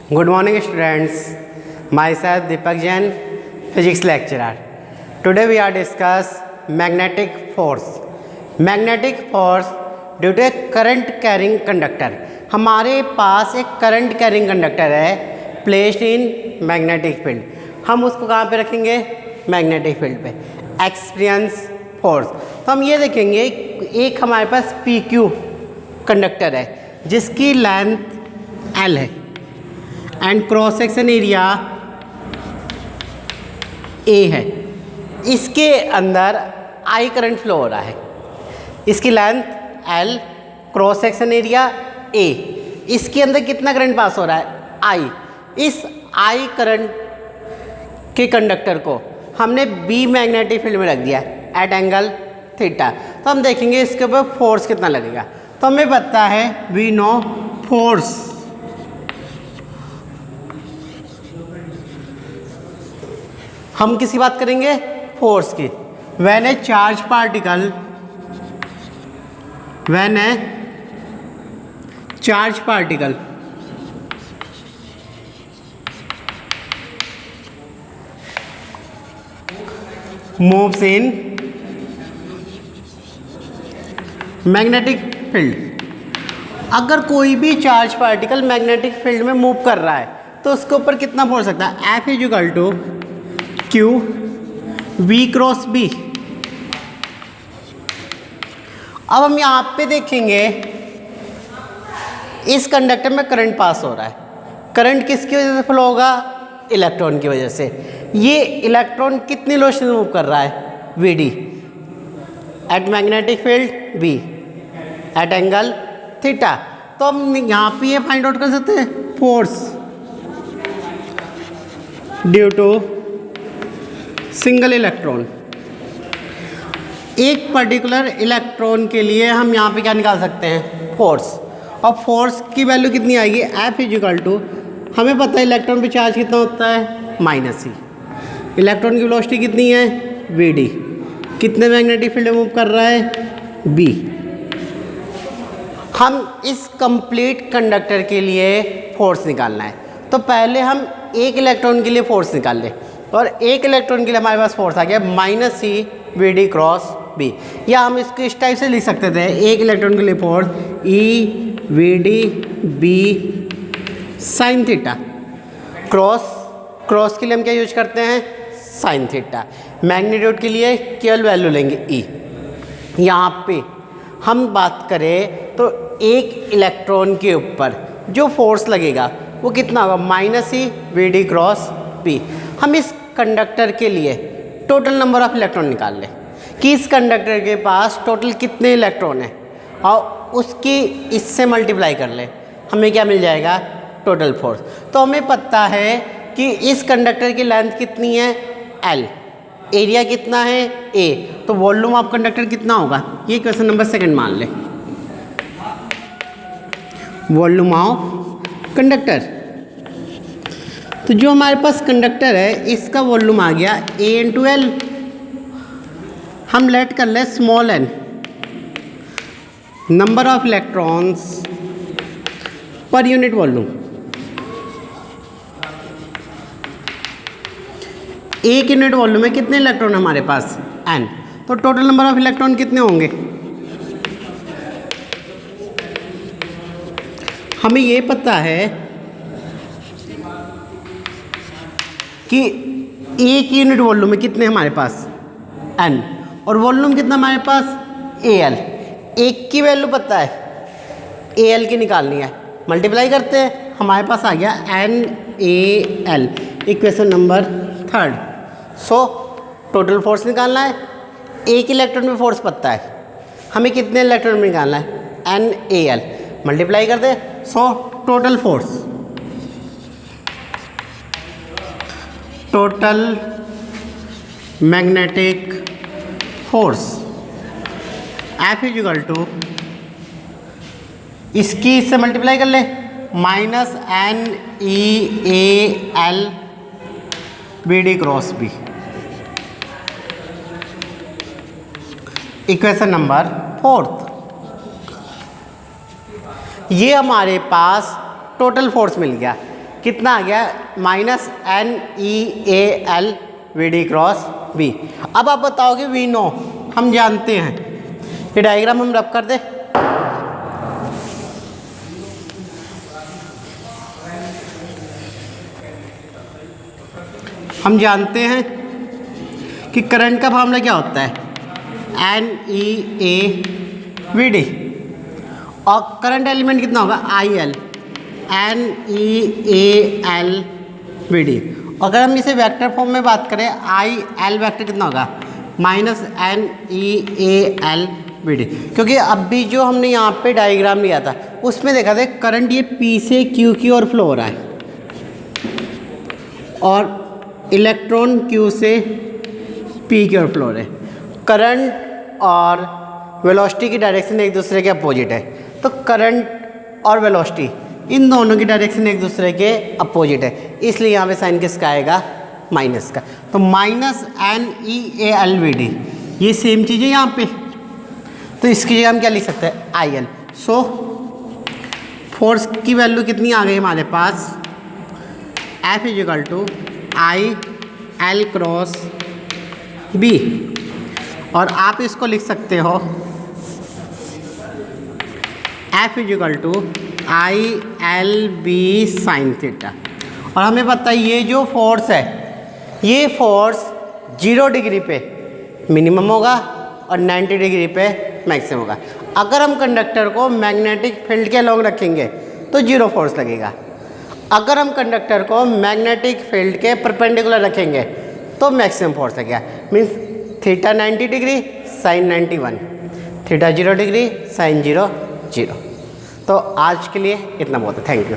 Good morning students. Myself Deepak Jain, physics lecturer. Today we are discuss magnetic force. Magnetic force due to a current carrying conductor. हमारे पास एक current carrying conductor है placed in magnetic field. हम उसको कहाँ पे रखेंगे? Magnetic field पे. Experience force. तो हम ये देखेंगे एक हमारे पास पी क्यू कंडक्टर है जिसकी लेंथ एल है and cross section area A है. इसके अंदर आई करंट फ्लो हो रहा है. इसकी length L, cross section area A. इसके अंदर कितना करंट पास हो रहा है? आई. इस आई करंट के कंडक्टर को हमने बी मैग्नेटिक फील्ड में रख दिया एट एंगल थीटा. तो हम देखेंगे इसके ऊपर फोर्स कितना लगेगा. तो हमें पता है वी नो फोर्स. हम किसकी बात करेंगे? फोर्स की. When A charge particle moves in magnetic field. अगर कोई भी चार्ज पार्टिकल मैग्नेटिक फील्ड में मूव कर रहा है तो उसके ऊपर कितना फोर्स लगता है? F is equal to q v cross B. अब हम यहाँ पे देखेंगे इस कंडक्टर में करंट पास हो रहा है. करंट किसकी वजह से फ्लो होगा? इलेक्ट्रॉन की वजह से. ये इलेक्ट्रॉन कितनी वेलोसिटी से मूव कर रहा है? V d at magnetic field B at angle theta. तो हम यहाँ पे ये फाइंड आउट कर सकते हैं force due to single electron. एक पर्टिकुलर इलेक्ट्रॉन के लिए हम यहाँ पे क्या निकाल सकते हैं? फोर्स. और फोर्स की वैल्यू कितनी आएगी? एफ इज इक्वल टू, हमें पता है इलेक्ट्रॉन पे चार्ज कितना होता है? Minus e. इलेक्ट्रॉन की वेलोसिटी कितनी है? V d. कितने मैग्नेटिक फील्ड में मूव कर रहा है? बी. हम इस कंप्लीट कंडक्टर के लिए फोर्स निकालना है. तो पहले हम एक इलेक्ट्रॉन के लिए फोर्स निकाल लें. और एक इलेक्ट्रॉन के लिए हमारे पास फोर्स आ गया minus c v d cross B. या हम इसको इस टाइप से लिख सकते थे, एक इलेक्ट्रॉन के लिए force e v d B sine theta. Cross के लिए हम क्या यूज करते हैं? Sine theta. मैग्नीट्यूड के लिए केवल वैल्यू लेंगे ई. यहाँ पे हम बात करें तो एक इलेक्ट्रॉन के ऊपर जो फोर्स लगेगा वो कितना होगा? Minus e v d cross B. हम इस कंडक्टर के लिए टोटल नंबर ऑफ इलेक्ट्रॉन निकाल लें कि इस कंडक्टर के पास टोटल कितने इलेक्ट्रॉन हैं और उसकी इससे मल्टीप्लाई कर लें. हमें क्या मिल जाएगा? Total force. तो हमें पता है कि इस कंडक्टर की लेंथ कितनी है? एल. एरिया कितना है? ए. तो वॉल्यूम ऑफ कंडक्टर कितना होगा? ये क्वेश्चन नंबर सेकंड मान लें. Volume of conductor. तो जो हमारे पास कंडक्टर है इसका वॉल्यूम आ गया ए इंटू एल. हम लेट कर ले small n, number of electrons per unit volume. एक यूनिट वॉल्यूम में कितने इलेक्ट्रॉन हमारे पास? एन. तो टोटल नंबर ऑफ इलेक्ट्रॉन कितने होंगे? हमें ये पता है कि एक यूनिट वॉल्यूम में कितने हमारे पास? एन. और वॉल्यूम कितना हमारे पास? A L. एक की वैल्यू पता है, ए एल की निकालनी है. मल्टीप्लाई करते हैं, हमारे पास आ गया n A L. Equation number third. So total force निकालना है. एक इलेक्ट्रॉन में फोर्स पता है, हमें कितने इलेक्ट्रॉन में निकालना है? N A L. मल्टीप्लाई कर दे. So total force, total magnetic force F is equal to, इसकी इससे मल्टीप्लाई कर ले, minus N E A L B D cross B. Equation number fourth. ये हमारे पास टोटल फोर्स मिल गया. कितना आ गया -NEAL VD क्रॉस B। अब आप बताओगे वी नो, हम जानते हैं, ये डायग्राम हम रब कर दे। हम जानते हैं कि करंट का फार्मूला क्या होता है NEAVD, और करंट एलिमेंट कितना होगा IL NEALVD। अगर हम इसे वेक्टर फॉर्म में बात करें IL वेक्टर कितना होगा -NEALVD, क्योंकि अभी जो हमने यहाँ पे डायग्राम लिया था उसमें देखा था करंट ये P से Q की ओर फ्लो हो रहा है और इलेक्ट्रॉन Q से P की ओर फ्लो हो रहे हैं। करंट और वेलोसिटी की डायरेक्शन एक दूसरे के अपोजिट है, तो करंट और वेलोसिटी इन दोनों की डायरेक्शन एक दूसरे के अपोजिट है, इसलिए यहाँ पे साइन किसका आएगा माइनस का। तो -NEALVD ये सेम चीज़ है यहाँ पे, तो इसकी जगह हम क्या लिख सकते हैं IL। सो फोर्स की वैल्यू कितनी आ गई हमारे पास F = IL क्रॉस B, और आप इसको लिख सकते हो F = ILB sin थीटा। और हमें पता है ये जो फोर्स है ये फोर्स 0 डिग्री पे मिनिमम होगा और 90 डिग्री पे मैक्सिमम होगा। अगर हम कंडक्टर को मैग्नेटिक फील्ड के अलोंग रखेंगे तो 0 फोर्स लगेगा, अगर हम कंडक्टर को मैग्नेटिक फील्ड के परपेंडिकुलर रखेंगे तो मैक्सिमम फोर्स लगेगा। Means theta 90 degree sine 91, theta 0 degree sine 0 0। तो आज के लिए इतना बहुत है। Thank you.